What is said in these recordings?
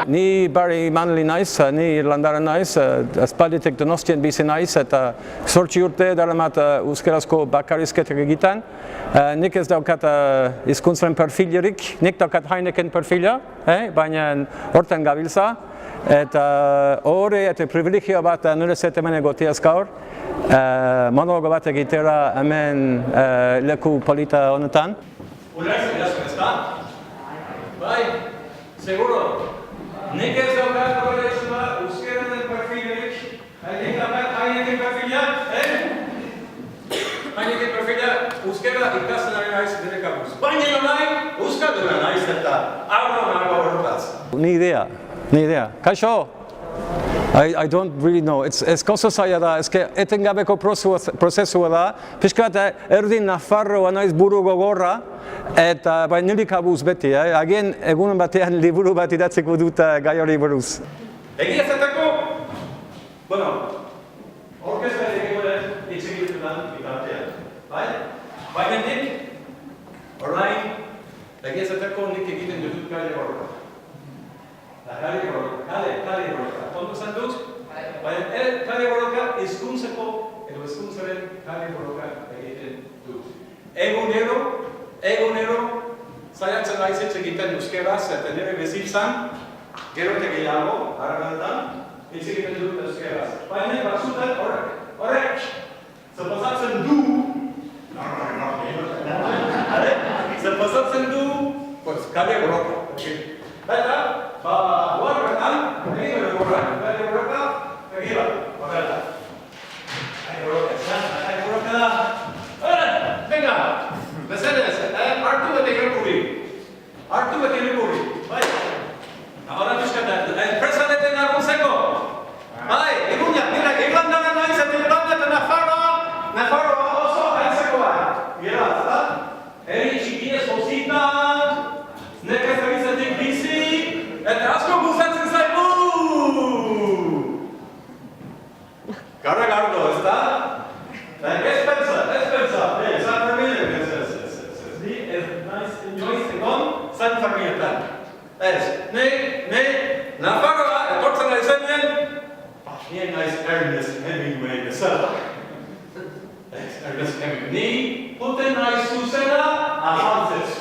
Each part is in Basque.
Ni Barry Manley naiz, ni Irlandara naiz, aspalditik Donostian bizi naiz eta 8 urte daramat euskarazko bakarrizketak egiten. Nik ez daukat hizkuntzaren perfilirik, nik daukat Heineken perfila, baina hortan gabiltza. Eta hori eta privilegio bat niretzat hemen egoteaz gaur, monologo bat egitera hemen leku polita honetan. Ulertzen jasko ez da? Bai, seguro. Nik ez daukat horretzua euskararen perfilirik, nik daukat Heineken perfila, Heineken perfila euskara ikasten ari naiz nire kabuz. Baina nahi, euskalduna naiz eta arro horretaz. Ni idea. Kaixo? I don't really know. Ez gauza zaila da, etengabeko prozesua da. Piskat erdin Nafarroa naiz buru gogorra, eta niri kabuz beti. Agian egunen batean liburu bat idatzeko dut gai hori buruz. Egia zatako? Bueno, orkestra egiten itxegitu lan bitartean. Baina nik, orain, egia zatako nik egiten dut gai horrela. Kale borroka. Ondo zan dut? Baina kale borroka hizkuntzeko edo hizkuntzaren kale borroka egiten dut. Egunero, zaiatzen naiz hitz egiten euskeraz eta nire bizitzan, gero eta gehiago, harretan, hitz egiten dut euskeraz. Baina batzutan horrek, zapasatzen du, kale borroka. Eta, horretan, egin borroka, egira, horrela. Kale borroka da. Venga, bezeres, hartu bat irakurri. Bai, ahora bizkata, enpresaleten laguntzeko. Bai, egunak, mira, Irlandara naiz eta Irlanda eta Nafarroa oso haitzekoa. Gira, zata? Herri txikiez posita, nekez egitzetik bizi, eta asko gustatzen zaigu! Gardo, ez da? Ez pentsa, San Ferminen, ni ez naiz inoiz egon San Ferminetan. Ez, ni, Nafarroa, etortzen ari zenuen, nien naiz Ernest Hemingway bezala. Ernest Hemingway. Ni puten naiz zuzena ahantzez.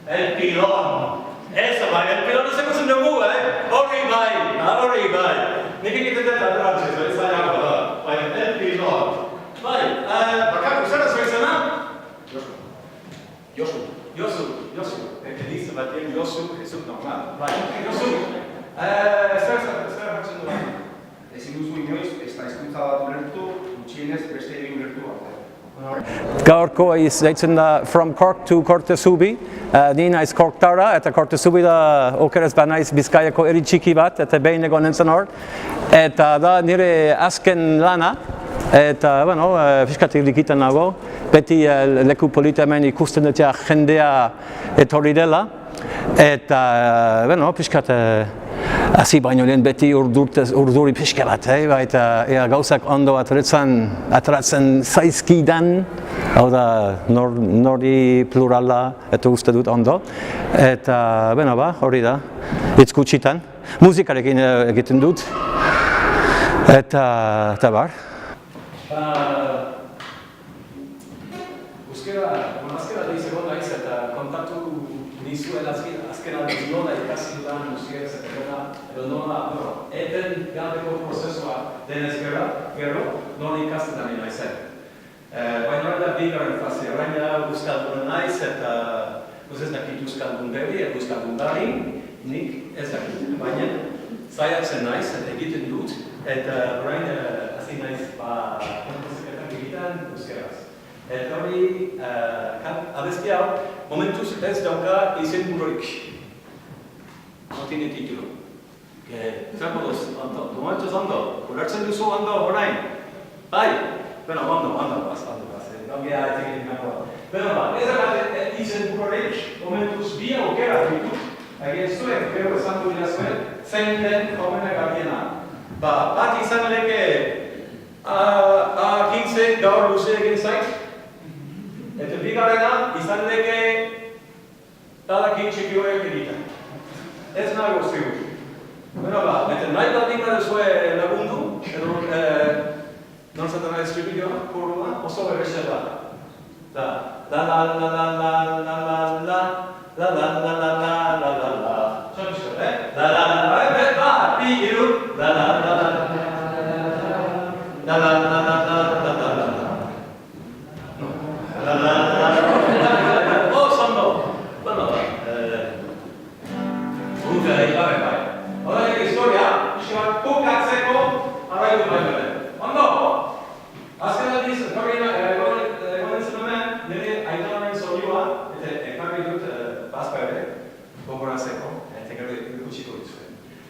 El pilon. Ez, bai, el pilon ez ekutzen dugu, hori bai. Nik egiten dut adratzez, ez zailago da. Bai, el pilon. Bai, bakako, zera zua izena? Josu. Edizte batien Josu, ezuk normal. Bai, Josu. Zer hartzen du bat? Ezin duzu inoiz, ez da hizkuntza bat ulertu, gutxienez beste egin ulertu arte. Gaurko deitzen da From Cork to Kortezubi. Ni naiz Korktara eta Kortezubi da okeraz banaiz Bizkaiako herri txiki bat eta behin egon nintzen hor. Eta da nire azken lana. Eta, fiskat irrikitan nago. Beti leku polita hemen ikusten dut jendea etorri dela. Eta, fiskat hasi baino lehen beti urduri pixka bat, eta gauzak ondo ateratzen zaizkidan, hau da nori plurala eta uste dut ondo. Eta, hori da, hitz gutxitan. Musikarekin egiten dut. Eta bar. Azkera diz egon naiz eta kontatu nizuela azkera nola ikasi dudan euskaraz edo nola eten gabeko prozesua denez gero nola ikasten ari naizen. Baina hori da bigarren fazea, orain da euskalduna naiz eta ez dakit euskaldun berri eta euskaldun bari, nik ez dakit, baina zaiatzen naiz eta egiten dut eta orain hasi naiz konposiketak egiten euskaraz. Eta hori, abesti hau, momentuz ez dauka izen bururik. No tiene titulo. Zer moduz, ondo, momentuz ondo, ulertzen duzu ondo orain. Bai, ondo, nogea etekin nagoa. Ez dauka izen bururik, momentuz bi aukera ditut, egin zuen, gero esan du dira zuen, zein den komena gardiena. Bat izan leke A15 gaur luze egin zait, eta bigarrena izan leke talakin txiki horiek egiten. Ez nago zigur. Bueno, eta nahi bat nima duzue lagundu, edo non zaten estribidioa, kurua, oso berrexet bat. La la la la la la la la la la la la la la la la la. Sonuçta la la la la evet var bir yıl la la la la la la la la la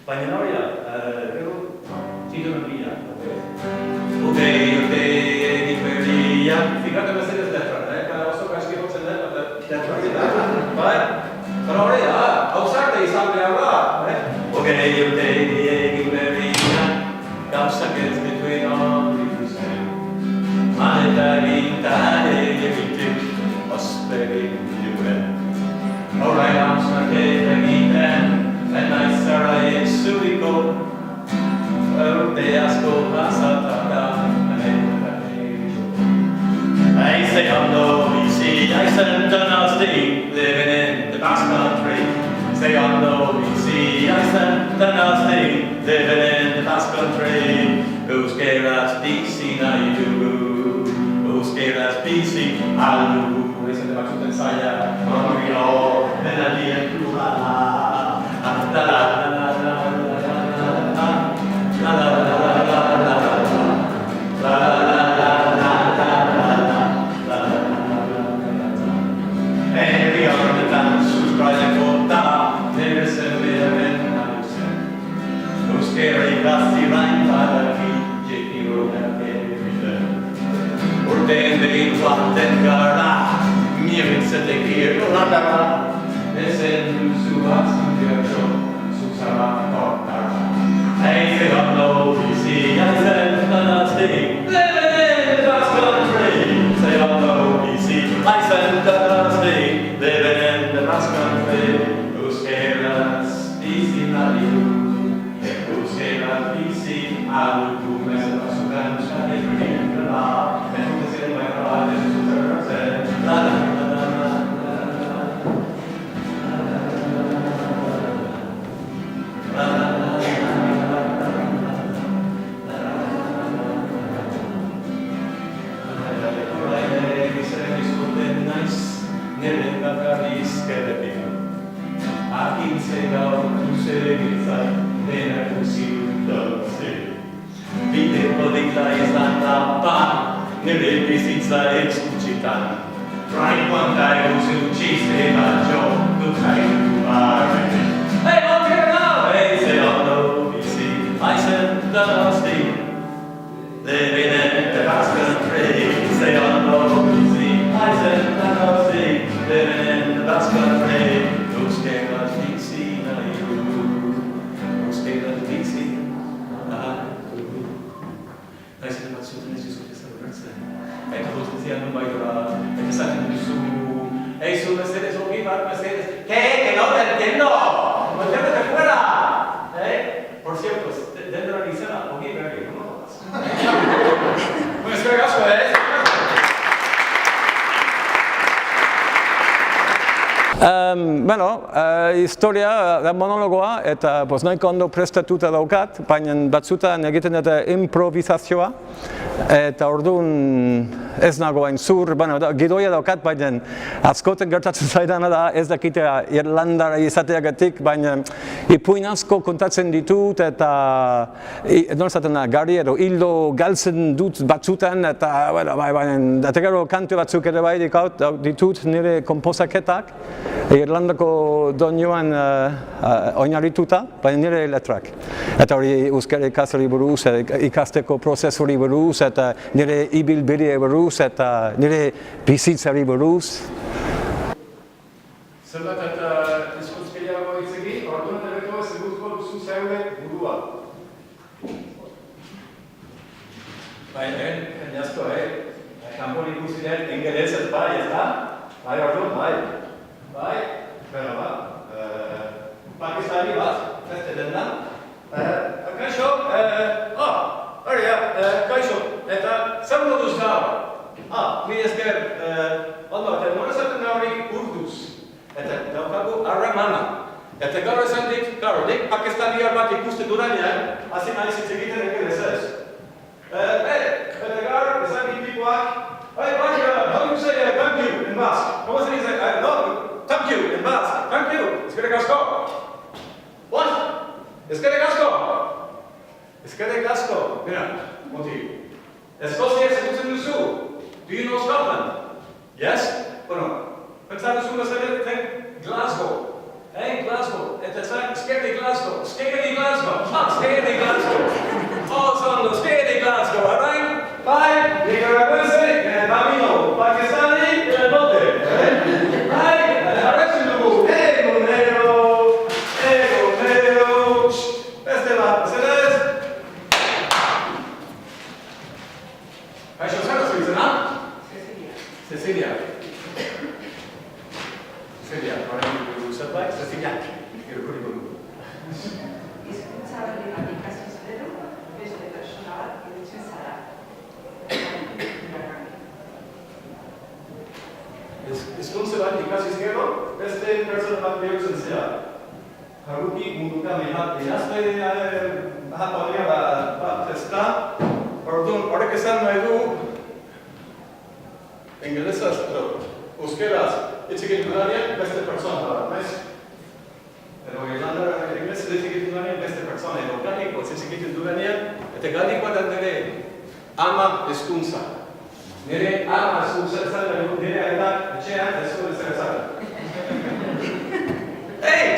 Baina hori da, gero, titulan bila. Egin berria. Fikatu mesedez letra, kada oso gaizki jotzen dut, eta letra da. Bai? Bara hori da, hausarte izan behar da. Egin berria, gauzak ez betuen hori duzen. Manetari eta egitik, ospegin duen. Horrein hausnak egiten, and I started suiko, de asko pasataka, I say I'm no BC, I sent an Austin, living in the Basque Country. Say I'm no BC, I sent an Austin, living in the Basque Country. Euskaraz BC nahidu, Euskaraz BC alu. Ezen batzuten zaila, horrilo, denaldien plurala. La la la la la la la la Hey, say I'm no BC, I said another sting, living in the Basque Country. Say I'm no BC, I said another sting, living in the Basque Country. Euskaraz bizi nadiu, Euskaraz bizi aluku, mezen batzutan euskal egin dela, menute ziren baina ez zuten la la la la la. Nelle bizitza escucitan, trai quantai uciste maggio, tu sai fare. Hey, don't care now! Hey, say I'm no BC, I said the nasty, living in the Basque Country. Say I'm no BC, I said the nasty, living in the Basque Country. Euskaraz BC nahidu, Euskaraz BC nahidu. Naizien batzuten ez dizut ez aurretzen. Eta guztizian nun baidora, eta esaten duzu, zu Mercedes, ogi bat Mercedes, que no te entiendo, volteate fuera. Por cierto, dentro de la izena, ogi berri, no? Bueno, eskerrik asko, Historia da monologoa eta nahiko ondo prestatuta daukat, baina batzutan egiten dute improvisazioa eta orduan ez nagoen zur, gidoia daukat, baina askoten gertatzen zaidana da ez dakitea Irlandara izateagatik, baina ipuin asko kontatzen ditut eta gari edo hildo galtzen dut batzutan eta gero kantu batzuk ere bai ditut nire komposaketak Irlandako doinuan oinarrituta, baina nire letrak. Eta hori euskara ikasari buruz, ikasteko prozesori buruz, eta nire ibilbide buruz, eta nire bizitzari buruz. Zenbat eta diskutz gehiago hitz egin, orduan ereto ez eguzko duzu zeure burua. Bai, jende asko, kanpon ikusi den ingelesez bai, ez da? Bai, orduan, bai. Bai, bera bat, Pakistani bat, beste dendan, daukagu harremana. Eta gaur esan dit, nik pakistaniar bat ikusten dudanean, hasi naiz hitz egiten ingelesez. Eta gaur esan dit tipuak, how do you say thank you in Basque? ¿Cómo se dice? No, thank you in Basque. Thank you. Eskerrik asko. What? Eskerrik asko. Eskerrik asko. Mira, motivo. Eskozia ezagutzen duzu. Do you know Scotland? Yes? Bueno, pensar duzu zen Glasgow. Glasgow. Eta zan, skerri Glasgow. Skerri Glasgow. Skerri Glasgow. Sono skerri Glasgow, alright? Bye. Nicaragüense, Camino. Pakistani, el bote. Bye. Arresudu. Monero. Este va. ¿Seres? Cecilia. Cecilia, ahora mi usarla, Cecilia. Hizkuntza berri bat ikasiz gero, beste pertsona bat iruditzen zara. Hizkuntza bat ikasiz gero, beste pertsona bat iruditzen zara. Haruki munduka mehat idazte podria bat ezta. Orduan, horrek esan nahi du ingelesaz, euskeraz hitz egiten dudanean beste pertsona bat, naiz? Edo ingelesez hitz egiten dudanean beste pertsona, edo galikoaz hitz egiten dudanean, eta galikoa da nire ama hizkuntza. Nire ama hizkuntza esan dugu nire aitak etxean ez zuen ezer esaten.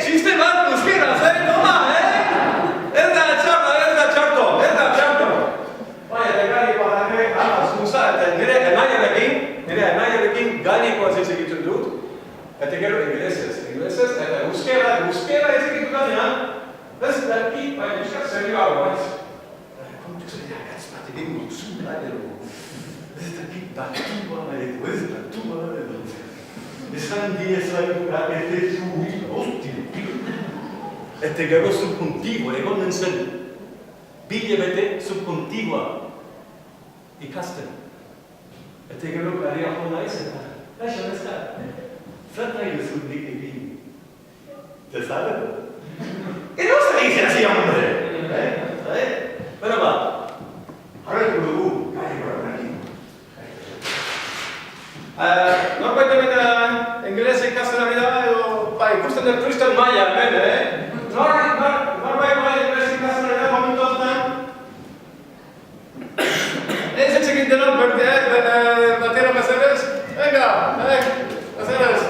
Txiste bat euskeraz, toma, Ez da txarto. Baina, eta galikoa da nire ama hizkuntza, eta nire emaiarekin galikoaz hitz egiten dut, eta gero ingelesez, eta euskera hitz egiten dudanean, beste daki, baina pixkat serioago, baiz. Kontu zerea gatz bat egin duzu, ez dakit batua edo. Esan diezaiura etezu hosti. Eta gero subjuntibo, egon zen, bilebete subjuntiboa ikasten. Eta gero garia jo naiz eta, laixo nezka, zer nahi duzu nik egin? ¿Te sabe? Que no se dice así, hombre. Bueno, va. Jarraitu dugu, gai horrekin. Norbait hemen ingelesa ikasten ari da, edo, ikusten dut Tristan Maia, hemen, Norbait ingelesa ikasten ari da, momentu honetan. Ez egin denon batera mesedez? Venga, mesedez.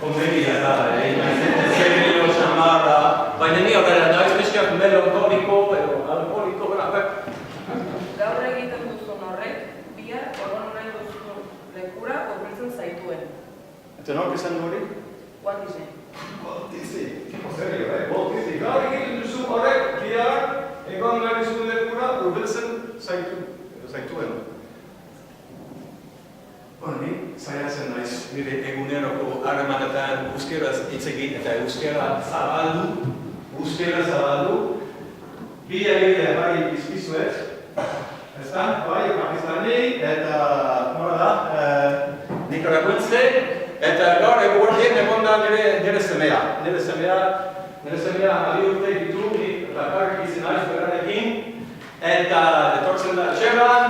Konvenia da, serio xamarra, baina ni horrela naiz pixkat melankoliko edo alkoholiko grafek. Gaur egiten duzun horrek, bihar orgon nahi duzun lekura hurbiltzen zaituen. Eta nork esan du hori? Walt Disney. Walt Disney, serio, Walt Disney. Gaur egiten duzu horrek, bihar egon nahi duzun lekura hurbiltzen zaituen. Ni saiatzen naiz nire eguneroko harremanetan euskeraz hitz egin eta euskera zabaldu. Bi egite bai izkizuet, ezta? Bai, pakistani eta nora da, nicaragüense, eta gaur eguerdien egon da nire semea. Nire semea abi urte ditu, bakarrik izan naiz berarekin, eta etortzen da etxeran,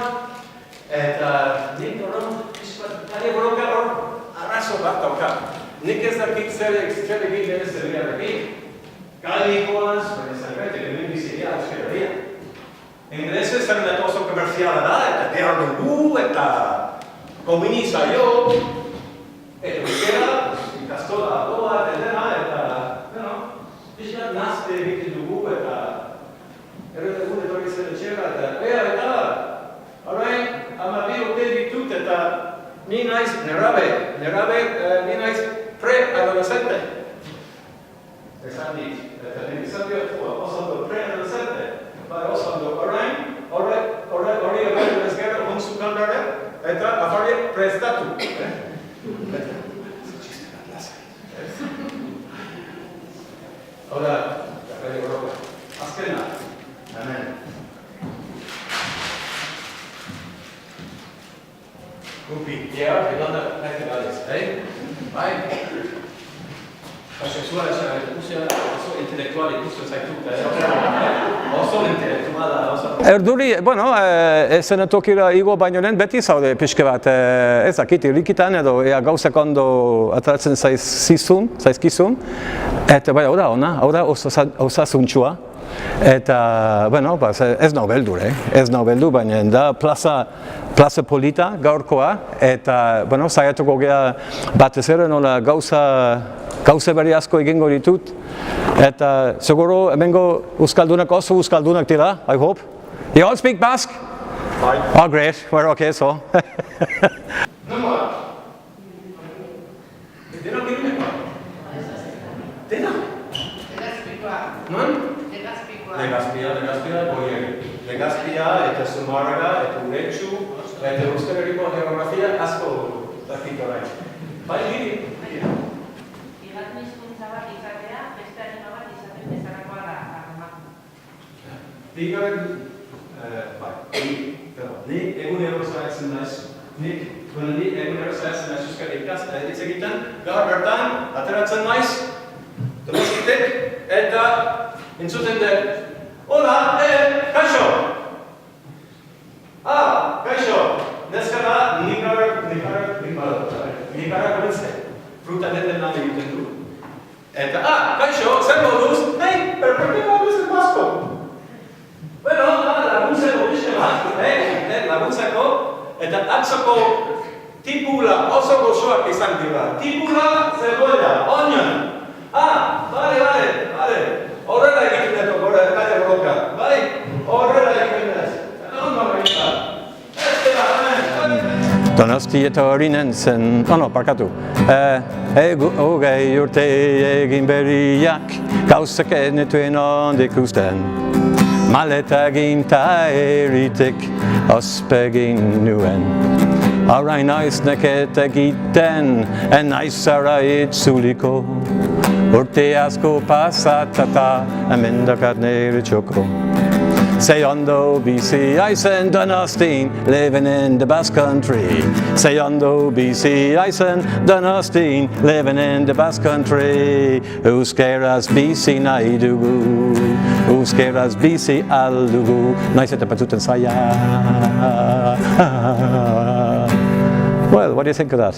eta nik horren Kari borroka hor arrazo bat dauka. Nik ez dakit zer egin nire zebiarekin. Galikoaz, baina zerbait, egin bizia euskeraria. Inglesez zer net oso komerziala da, eta behar dugu, eta komini zaio. Eta euskera, ikastola doa, eta pixkat nazte egiten dugu, eta erretegun etorri zen etxera, eta horrein, amabi urte ditut, eta ni naiz nerabe, ni naiz pre-adolescente. Esan dit, eta nire izan diotua, osando pre-adolescente, bai osando hori egin ezgera onzu kaldare, eta afari prestatu. Txiste bat lasai. Hora, gari borroka. Azkena. Amen. Upi, ja, wygląda jak to dalej, Bai. Asexual oso intelektuali ikusten zaitut, oso intelektuala, oso... Erduri, bueno, eszenatokira igo baino lehen beti zaude pixka bat, ez dakit, irikitan edo ea gauzak ondo ateratzen zaizkizun, eta bai, hau da osasuntxua. Eta, bueno, ez nau beldur, ez nau beldur, baina da plaza polita gaurkoa, eta, bueno, saiatuko gea batez ere nola gauza berri asko egingo ditut, eta seguro hemengo euskaldunak oso euskaldunak dira, I hope. You all speak Basque? Bai. Oh, great, we're okay, so. Nomoa. Dena giruneko? Dena? Non? Legazpia, eta Zumarraga, eta Uretxu, eta Euskal Herriko geografia asko dakit orain. Bai, giri? Bigarren hizkuntza bat izatea, beste anima bat izaten bezalakoa da harrematu. Bigarren, ni egunero zaitzen naiz. Ni egunero zaitzen naiz Euskal hitz egiten, gaur bertan, ateratzen naiz, Donostiatik, eta entzuten dut. Hola, kaixo! Kaixo! Neskara, nikara gultze. Fruta deten lan egiten du. Eta, kaixo, zer moduz? Hei, perpertik moduz en basko. Bueno, laguntzeko pixka bat, laguntzeko, eta atzoko tipula oso gozoak izan dira. Tipula, zebolla, onion. Vale. Horrela egiten dut, kale borroka. Bai, horrela egiten dut. Ondo gaita. Donosti eta hori nintzen, parkatu. Hogei urte egin berriak, gauzak ez netuen ondik usten. Maleta ginta eritek, ospegin nuen. Arain naiz neket egiten, naiz zara itzuliko. Urte asko pasatata, hemen dakat nire txoko. Say ondo bizi aizen Donostin, living in the Basque Country. Say ondo bizi aizen Donostin, living in the Basque Country. Euskeraz bizi nahi dugu, euskeraz bizi aldugu. Naiz eta batzuten zaia. Well, what do you think of that?